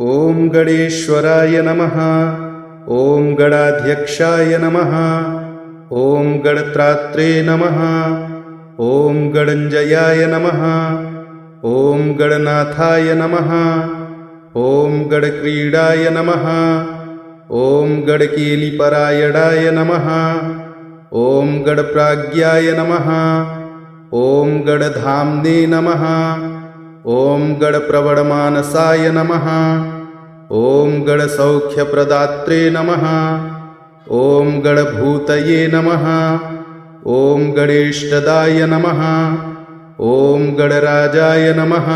ॐ गणेश्वराय नमः। ॐ गणाध्यक्षाय नमः। ॐ गणत्रात्रे नमः। ॐ गणञ्जयाय नमः। ॐ गणनाथाय नमः। ॐ गणक्रीडाय नमः। ॐ गणकेलिपरायणाय नमः। ॐ गणप्राज्ञाय नमः। ॐ गणधाम्ने नमः। ॐ गणप्रवणमानसाय नमः। ॐ गणसौख्यप्रदात्रे नमः। ॐ गणभूतये नमः। ॐ गणेष्टदाय नमः। ॐ गणराजाय नमः।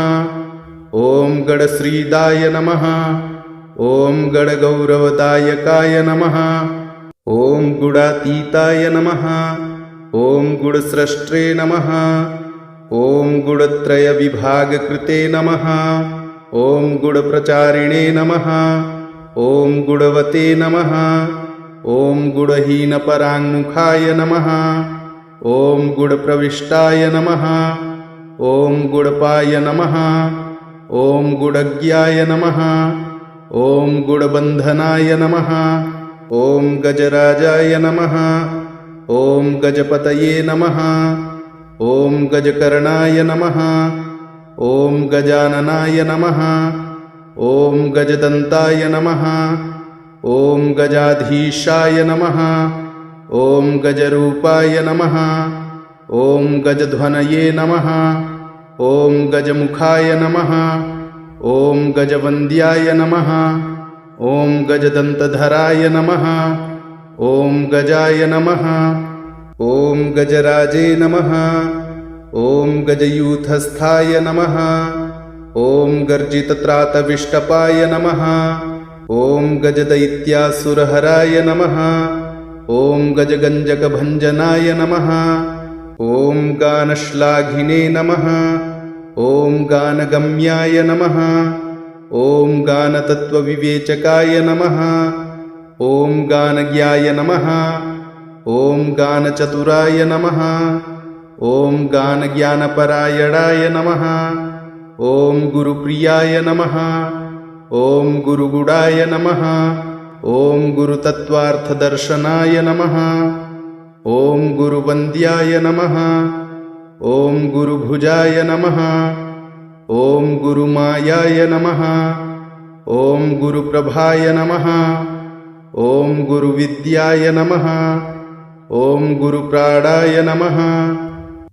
ॐ गणश्रीदाय नमः। ॐ गणगौरवदायकाय नमः। ॐ गुणातीताय नमः। ॐ गुणस्रष्टे नमः। ॐ गुणत्रयविभागकृते नमः। ॐ गुणप्रचारिणे नमः। ॐ गुणवते नमः। ॐ गुणहीनपराङ्मुखाय नमः। ॐ गुणप्रविष्टाय नमः। ॐ गुणपाय नमः। ॐ गुणज्ञाय नमः। ॐ गुणबन्धनाय नमः। ॐ गजराजाय नमः। ॐ गजपतये नमः। ॐ गजकर्णाय नमः। ॐ गजाननाय नमः। ॐ गजदन्ताय नमः। ॐ गजाधीशाय नमः। ॐ गजरूपाय नमः। ॐ गजध्वनये नमः। ॐ गजमुखाय नमः। ॐ गजवन्द्याय नमः। ॐ गजदन्तधराय नमः। ॐ गजाय नमः। ॐ गजराजे नमः। ॐ गजयूथस्थाय नमः। ॐ गर्जितत्रातविष्टपाय नमः। ॐ गजदैत्यासुरहराय नमः। ॐ गजगञ्जकभञ्जनाय नमः। ॐ गानश्लाघिने नमः। ॐ गानगम्याय नमः। ॐ गानतत्त्वविवेचकाय नमः। ॐ गानज्ञाय नमः। ॐ गानचतुराय नमः। ॐ गानज्ञानपरायणाय नमः। ॐ गुरुप्रियाय नमः। ॐ गुरुगुडाय नमः। ॐ गुरुतत्त्वार्थदर्शनाय नमः। ॐ गुरुवन्द्याय नमः। ॐ गुरुभुजाय नमः। ॐ गुरुमायाय नमः। ॐ गुरुप्रभाय नमः। ॐ गुरुविद्याय नमः। ॐ गुरुप्राणाय नमः।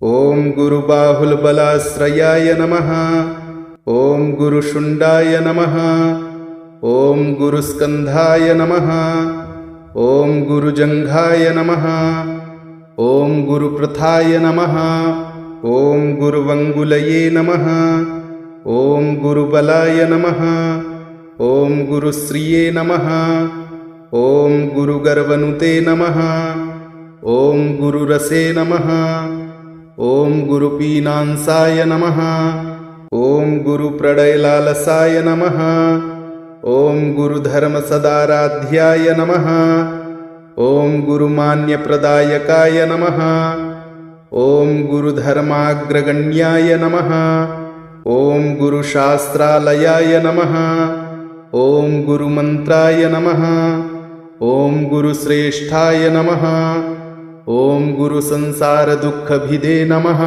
ॐ गुरुबाहुलबलाश्रयाय नमः। ॐ गुरुशुण्डाय नमः। ॐ गुरुस्कन्धाय नमः। ॐ गुरुजङ्घाय नमः। ॐ गुरुप्रथाय नमः। ॐ गुरुवङ्गुलये नमः। ॐ गुरुबलाय नमः। ॐ गुरुश्रिये नमः। ॐ गुरुगर्वनुते नमः। ॐ गुरुरसे नमः। ॐ गुरुपीनांसाय नमः। ॐ गुरुप्रलयलालसाय नमः। ॐ गुरुधर्मसदाराध्याय नमः। ॐ गुरुमान्यप्रदायकाय नमः। ॐ गुरुधर्माग्रगण्याय नमः। ॐ गुरुशास्त्रालयाय नमः। ॐ गुरुमन्त्राय नमः। ॐ गुरुश्रेष्ठाय नमः। ॐ गुरुसंसारदुःखभिदे नमः।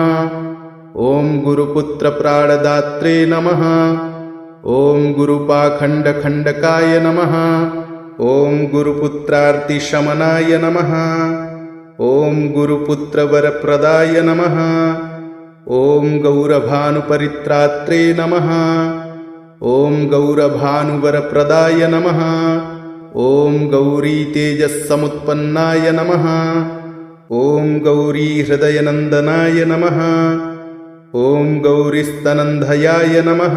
ॐ गुरुपुत्रप्राणदात्रे नमः। ॐ गुरुपाखण्डखण्डकाय नमः। ॐ गुरुपुत्रार्तिशमनाय नमः। ॐ गुरुपुत्रवरप्रदाय नमः। ॐ गौरभानुपरित्रात्रे नमः। ॐ गौरभानुवरप्रदाय नमः। ॐ गौरीतेजस्समुत्पन्नाय नमः। ॐ गौरीहृदयनन्दनाय नमः। ॐ गौरीस्तनन्धयाय नमः।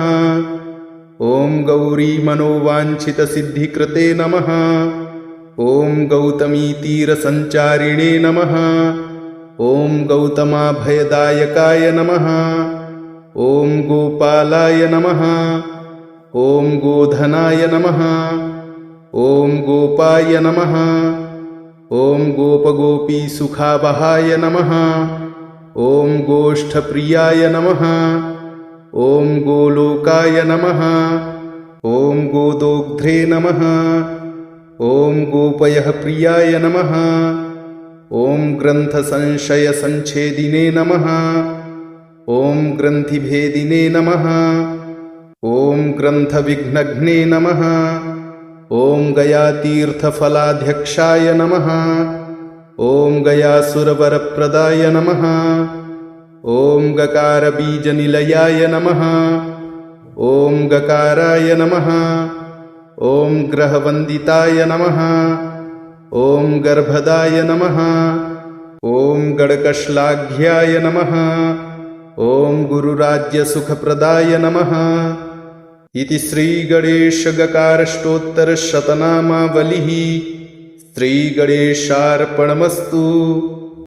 ॐ गौरीमनोवाञ्छितसिद्धिकृते नमः। ॐ गौतमीतीरसञ्चारिणे नमः। ॐ गौतमाभयदायकाय नमः। ॐ गोपालाय नमः। ॐ गोधनाय नमः। ॐ गोपाय नमः। ॐ गोपगोपीसुखावहाय नमः। ॐ गोष्ठप्रियाय नमः। ॐ गोलोकाय नमः। ॐ गोदोग्ध्रे नमः। ॐ गोपयः प्रियाय नमः। ॐ ग्रन्थसंशयसञ्छेदिने नमः। ॐ ग्रन्थिभेदिने नमः। ॐ ग्रन्थविघ्नघ्ने नमः। ॐ गयातीर्थफलाध्यक्षाय नमः। ॐ गयासुरवरप्रदाय नमः। ॐ गकारबीजनिलयाय नमः। ॐ गकाराय नमः। ॐ ग्रहवन्दिताय नमः। ॐ गर्भदाय नमः। ॐ गडकश्लाघ्याय नमः। ॐ गुरुराज्यसुखप्रदाय नमः। इति श्रीगणेशगकारष्टोत्तरशतनामावलिः। श्रीगणेशार्पणमस्तु।